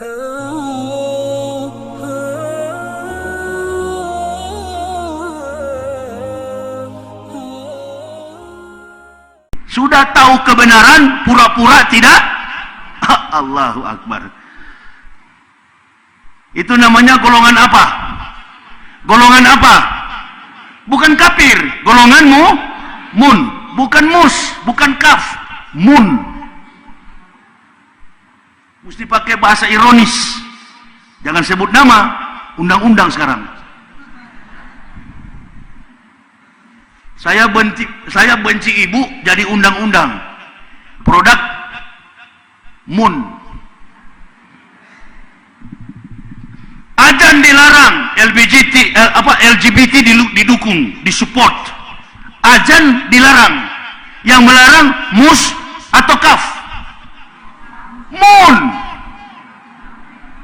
Sudah tahu kebenaran, pura-pura tidak. Allahu Akbar. Itu namanya golongan apa? Golongan apa? Bukan kafir. Golonganmu mun. Bukan mus, bukan kaf. Mun. Mesti pakai bahasa ironis. Jangan sebut nama. Undang-undang sekarang. Saya benci ibu jadi undang-undang. Produk mun. Adzan dilarang, LGBT didukung, disupport. Adzan dilarang. Yang melarang mus atau kaf? Mun.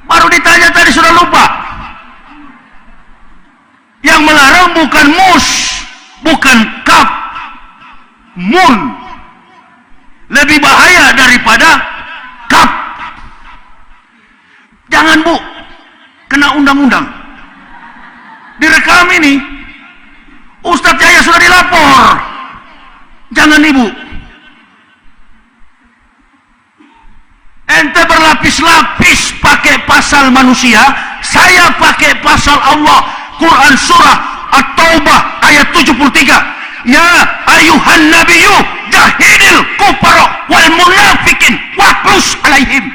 Baru ditanya tadi sudah lupa. Yang melarang bukan mus, bukan kaf, mun. Lebih bahaya daripada kaf. Jangan bu, kena undang-undang. Direkam ini, Ustadz Yahya sudah dilapor. Jangan ibu. Ente berlapis-lapis pakai pasal manusia, saya pakai pasal Allah. Quran surah At-Taubah ayat 73. Ya ayuhan nabiyyu jahidil kufara wal munafikin waqlus alaihim.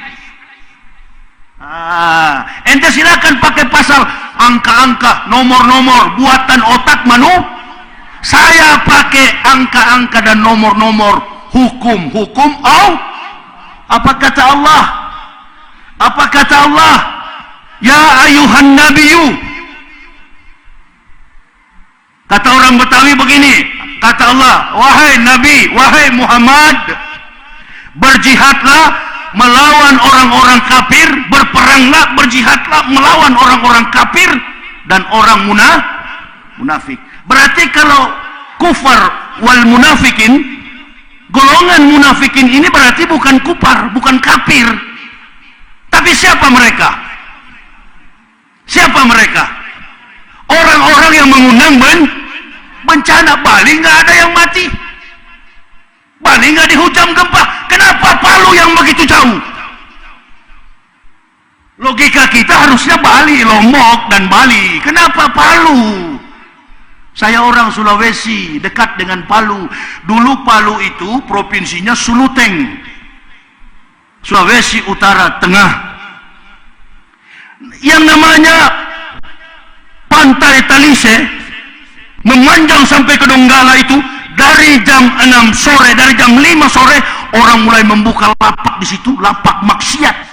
Ente silakan pakai pasal angka-angka, nomor-nomor buatan otak saya pakai angka-angka dan nomor-nomor hukum-hukum apa kata Allah? Apa kata Allah? Ya ayuhan nabiyyu. Kata orang Betawi begini, kata Allah, wahai Nabi, wahai Muhammad, berjihadlah melawan orang-orang kafir, berperanglah, berjihadlah melawan orang-orang kafir dan orang munafik. Berarti kalau kufar wal munafikin, golongan munafikin ini berarti bukan kufar, bukan kafir. Tapi siapa mereka? Siapa mereka? Orang-orang yang mengundang bencana. Bali nggak ada yang mati. Bali nggak dihujam gempa. Kenapa Palu yang begitu jauh? Logika kita harusnya Bali, Lombok dan Bali. Kenapa Palu? Saya orang Sulawesi, dekat dengan Palu. Dulu Palu itu provinsinya Suluteng, Sulawesi Utara Tengah. Yang namanya Pantai Talise memanjang sampai ke Donggala itu dari jam 6 sore, dari jam 5 sore orang mulai membuka lapak di situ, lapak maksiat.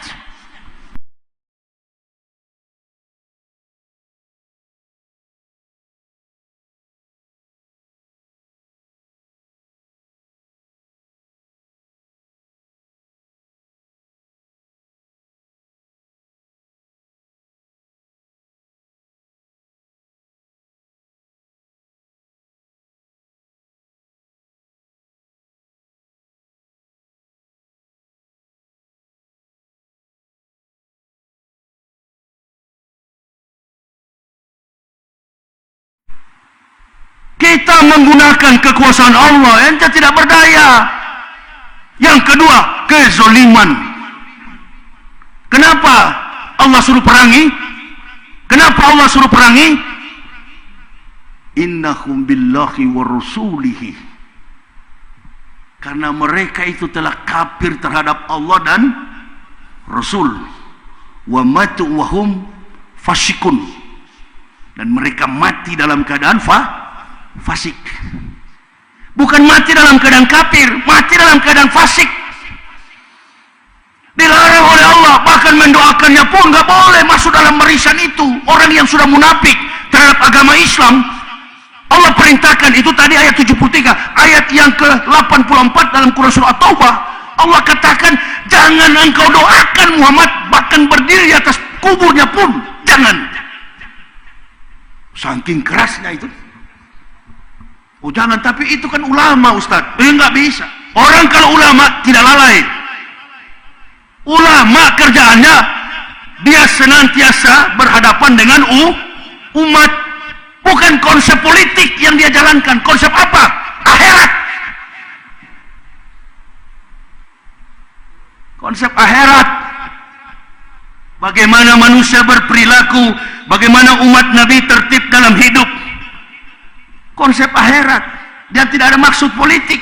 Kita menggunakan kekuasaan Allah, ente tidak berdaya. Yang kedua, kezoliman. Kenapa Allah suruh perangi? Kenapa Allah suruh perangi? Innahum billahi wa rasulihi. Karena mereka itu telah kafir terhadap Allah dan Rasul. Wa matu wa hum fasikun. Dan mereka mati dalam keadaan fasik. Bukan mati dalam keadaan kafir, mati dalam keadaan fasik. Dilarang oleh Allah, bahkan mendoakannya pun nggak boleh masuk dalam barisan itu. Orang yang sudah munafik terhadap agama Islam, Allah perintahkan itu tadi ayat 73, ayat yang ke-84 dalam Quran surah At-Taubah. Allah katakan, jangan engkau doakan Muhammad, bahkan berdiri di atas kuburnya pun jangan. Saking kerasnya itu. Oh jangan, tapi itu kan ulama Ustaz. Nggak bisa. Orang kalau ulama tidak lalai. Ulama kerjaannya dia senantiasa berhadapan dengan umat. Bukan konsep politik yang dia jalankan. Konsep apa? Akhirat. Konsep akhirat. Bagaimana manusia berperilaku, bagaimana umat Nabi tertib dalam hidup. Konsep akhirat. Dan tidak ada maksud politik.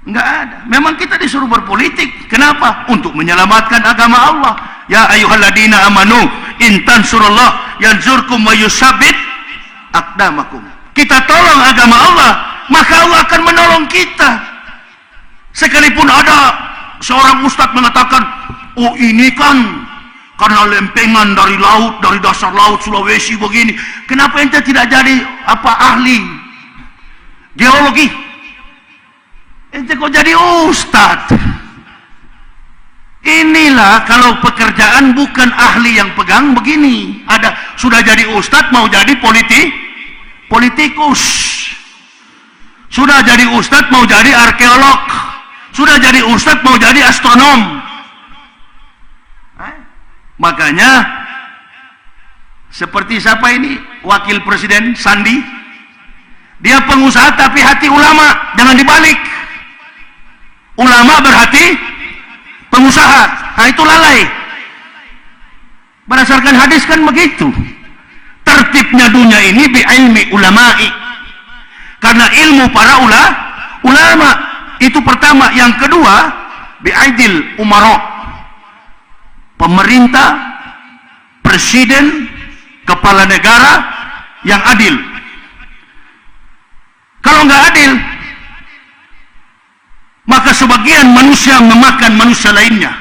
Enggak ada. Memang kita disuruh berpolitik. Kenapa? Untuk menyelamatkan agama Allah. Ya ayyuhalladzina amanu in tansurullah yansurkum wa yusabbit aqdamakum. Kita tolong agama Allah, maka Allah akan menolong kita. Sekalipun ada seorang ustadz mengatakan, oh ini kan karena lempengan dari laut, dari dasar laut Sulawesi begini. Kenapa ente tidak jadi ahli geologi? Ente kok jadi ustadz? Inilah kalau pekerjaan bukan ahli yang pegang begini. Sudah jadi ustadz mau jadi politikus. Sudah jadi ustadz mau jadi arkeolog. Sudah jadi ustadz mau jadi astronom. Makanya seperti siapa ini? Wakil Presiden Sandi. Dia pengusaha tapi hati ulama. Jangan dibalik. Ulama berhati pengusaha. Nah itu lalai. Berdasarkan hadis kan begitu. Tertibnya dunia ini bi ilmi ulama'i. Karena ilmu para ulama. Itu pertama. Yang kedua, bi aidil umara. Pemerintah, presiden, kepala negara yang adil. Kalau nggak adil, maka sebagian manusia memakan manusia lainnya.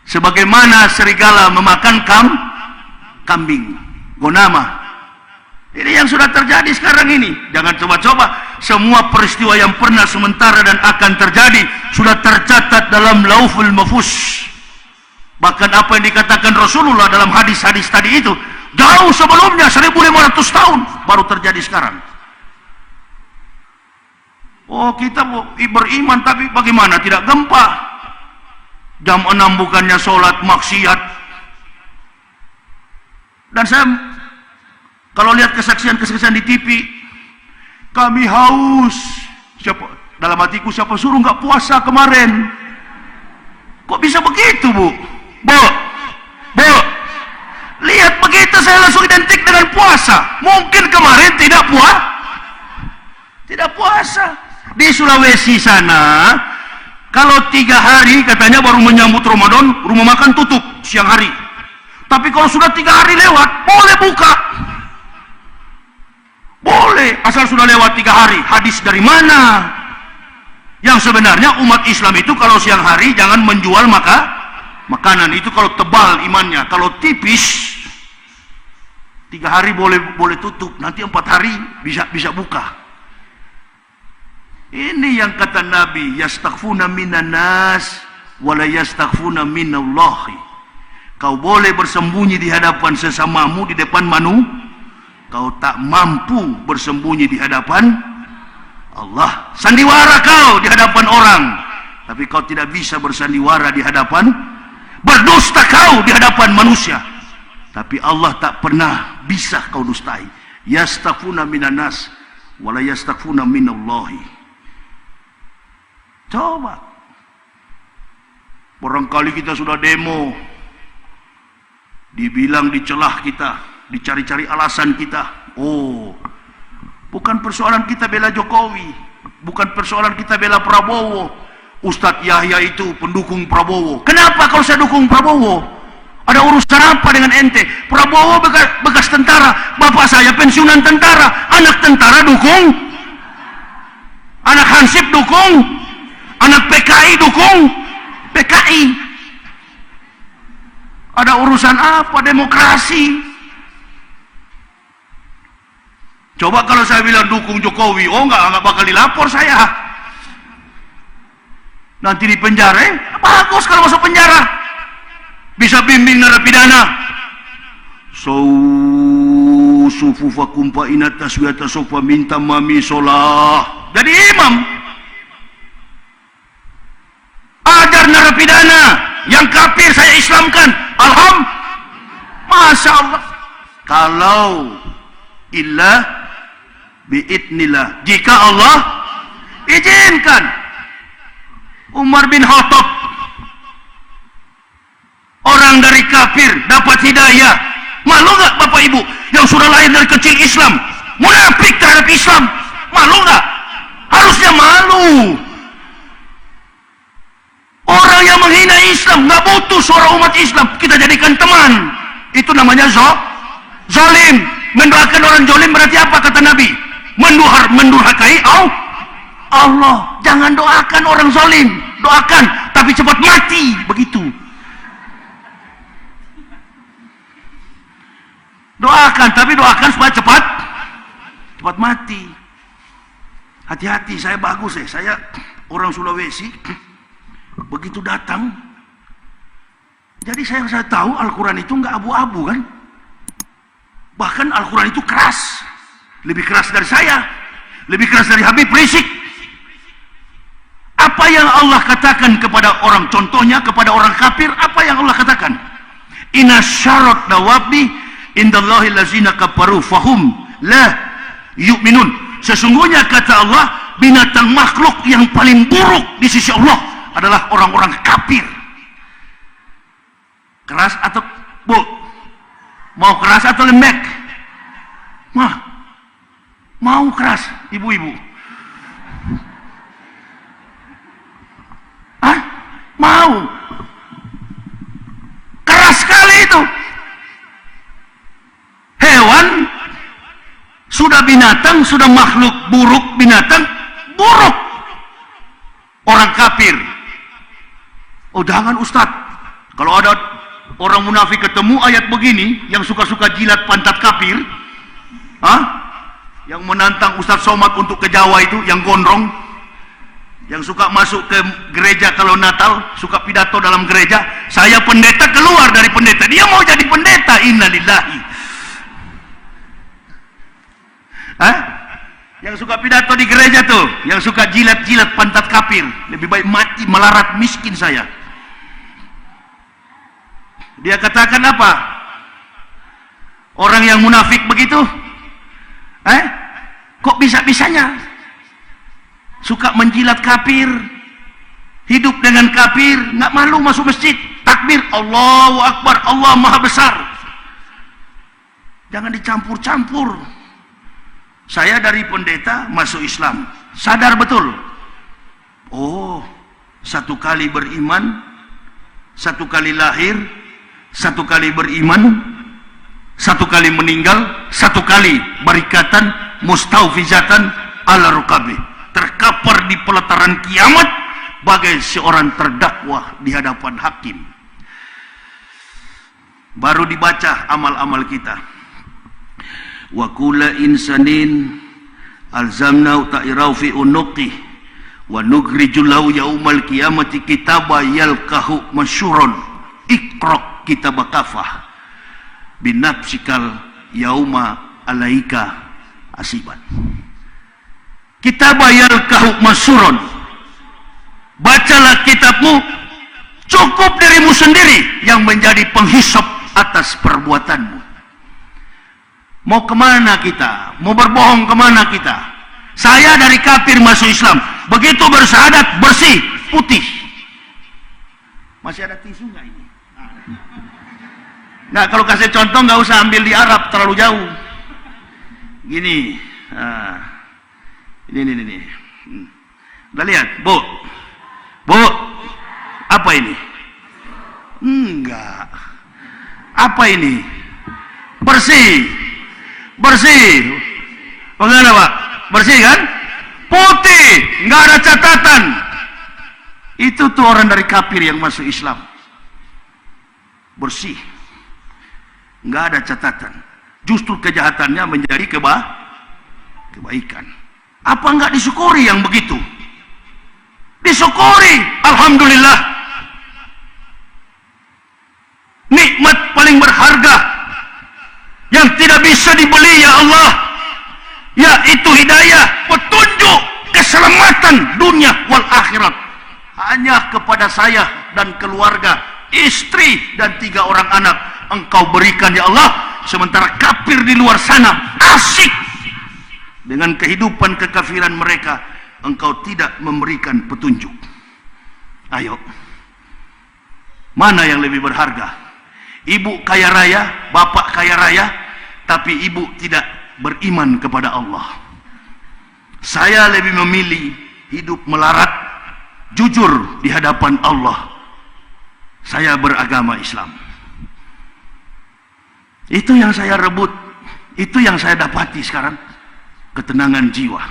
Sebagaimana serigala memakan kambing. Gonama. Ini yang sudah terjadi sekarang ini. Jangan coba-coba. Semua peristiwa yang pernah, sementara, dan akan terjadi sudah tercatat dalam Lauhul Mahfuz. Bahkan apa yang dikatakan Rasulullah dalam hadis-hadis tadi itu jauh sebelumnya, 1500 tahun baru terjadi sekarang. Oh, kita beriman tapi bagaimana tidak gempa? Jam 6 bukannya sholat, maksiat. Dan saya kalau lihat kesaksian-kesaksian di TV, kami haus. Dalam hatiku, siapa suruh nggak puasa kemarin? Kok bisa begitu, Bu? Bu, lihat begitu saya langsung identik dengan puasa. Mungkin kemarin tidak puasa. Di Sulawesi sana, kalau 3 hari katanya baru menyambut Ramadan, rumah makan tutup siang hari. Tapi kalau sudah 3 hari lewat, boleh buka. Boleh, asal sudah lewat 3 hari. Hadis dari mana? Yang sebenarnya umat Islam itu kalau siang hari jangan menjual makanan. Itu kalau tebal imannya. Kalau tipis 3 hari boleh tutup. Nanti 4 hari bisa buka. Ini yang kata Nabi, yastaghfuna minan nas wala yastaghfuna minallahi. Kau boleh bersembunyi di hadapan sesamamu, di depan kau tak mampu bersembunyi di hadapan Allah. Sandiwara kau di hadapan orang, tapi kau tidak bisa bersandiwara di hadapan, berdusta kau di hadapan manusia, tapi Allah tak pernah bisa kau dustai. Yastaghfuna minan nas wala yastaghfuna minallahi. Coba, barangkali kita sudah demo, dibilang dicelah kita, dicari-cari alasan kita. Oh, bukan persoalan kita bela Jokowi, bukan persoalan kita bela Prabowo. Ustadz Yahya itu pendukung Prabowo. Kenapa kalau saya dukung Prabowo? Ada urusan apa dengan ente? Prabowo bekas tentara, bapak saya pensiunan tentara, anak tentara dukung, anak Hansip dukung, anak PKI dukung PKI. Ada urusan apa? Demokrasi. Coba kalau saya bilang dukung Jokowi, oh enggak bakal dilapor saya. Nanti di penjara, bagus kalau masuk penjara. Bisa bimbing narapidana. Sufufakum fa inat taswiyata sofa minta mami sholah. Jadi imam. Ajar narapidana yang kafir saya Islamkan. Masya Allah. Kalau illa biidnillah, jika Allah izinkan. Umar bin Khattab, orang dari kafir dapat hidayah. Malu nggak Bapak Ibu yang sudah lahir dari kecil Islam, munafik terhadap Islam? Malu nggak? Harusnya malu. Orang yang menghina Islam nggak butuh suara umat Islam kita jadikan teman. Itu namanya zalim. Mendoakan orang zalim berarti apa kata Nabi? Mendurhakai Allah. Jangan doakan orang zalim, doakan tapi cepat mati, begitu. Doakan tapi doakan supaya cepat mati. Hati-hati, saya bagus saya orang Sulawesi. Begitu datang, jadi saya tahu Al-Quran itu nggak abu-abu kan. Bahkan Al-Quran itu keras, lebih keras dari saya, lebih keras dari Habib Rizik. Apa yang Allah katakan kepada orang, contohnya kepada orang kafir, apa yang Allah katakan? Inna syarat dawabi indallahi lazina kafaru fahum la yu'minun. Sesungguhnya kata Allah, binatang makhluk yang paling buruk di sisi Allah adalah orang-orang kafir. Keras atau bu? Mau keras atau lembek? Mau keras, ibu-ibu? Mau? Keras sekali itu. Hewan sudah binatang, sudah makhluk buruk, binatang buruk. Orang kafir. Oh jangan Ustadz, kalau ada orang munafik ketemu ayat begini, yang suka-suka jilat pantat kafir, yang menantang Ustadz Somad untuk ke Jawa itu, yang gondrong, yang suka masuk ke gereja kalau Natal, suka pidato dalam gereja, saya pendeta, keluar dari pendeta, dia mau jadi pendeta, innalillahi. Yang suka pidato di gereja tuh, yang suka jilat-jilat pantat kafir, lebih baik mati melarat miskin saya. Dia katakan apa? Orang yang munafik begitu, kok bisa-bisanya suka menjilat kafir, hidup dengan kafir, nggak malu masuk masjid, takbir, Allahu Akbar, Allah Maha Besar. Jangan dicampur-campur. Saya dari pendeta masuk Islam, sadar betul. Oh, satu kali beriman, satu kali lahir, satu kali beriman, satu kali meninggal, satu kali barikatan mustaufizatan ala rukabi, terkapar di pelataran kiamat bagai seorang terdakwa di hadapan hakim. Baru dibaca amal-amal kita. Wa kulla insanin alzamna ta'irau fi unuqi wa nukhrijul lahu yaumal qiyamati kitaba yalqahu masyurun iqra kitabakafah binafsikal yauma alaika asiban. Kitaba yalqahu masyurun, bacalah kitabmu, cukup dirimu sendiri yang menjadi penghisap atas perbuatanmu. Mau kemana kita? Mau berbohong kemana kita? Saya dari kafir masuk Islam, begitu bersyahadat bersih, putih. Masih ada tisu nggak ini? Nah, kalau kasih contoh nggak usah ambil di Arab, terlalu jauh. Gini, ini. Udah lihat, Bu, apa ini? Enggak. Apa ini? Bersih. Bagaimana Pak? Bersih kan? Putih, nggak ada catatan. Itu tuh orang dari kafir yang masuk Islam. Bersih, nggak ada catatan. Justru kejahatannya menjadi kebaikan. Apa nggak disyukuri yang begitu? Disyukuri, alhamdulillah. Nikmat paling berharga yang tidak bisa dibeli ya Allah, yaitu hidayah, petunjuk, keselamatan dunia wal akhirat, hanya kepada saya dan keluarga, istri dan 3 orang anak. engkau berikan ya Allah, sementara kafir di luar sana asik dengan kehidupan kekafiran mereka, engkau tidak memberikan petunjuk. Ayo, mana yang lebih berharga? Ibu kaya raya, bapak kaya raya, tapi ibu tidak beriman kepada Allah. Saya lebih memilih hidup melarat, jujur di hadapan Allah. Saya beragama Islam. Itu yang saya rebut, itu yang saya dapati sekarang, ketenangan jiwa.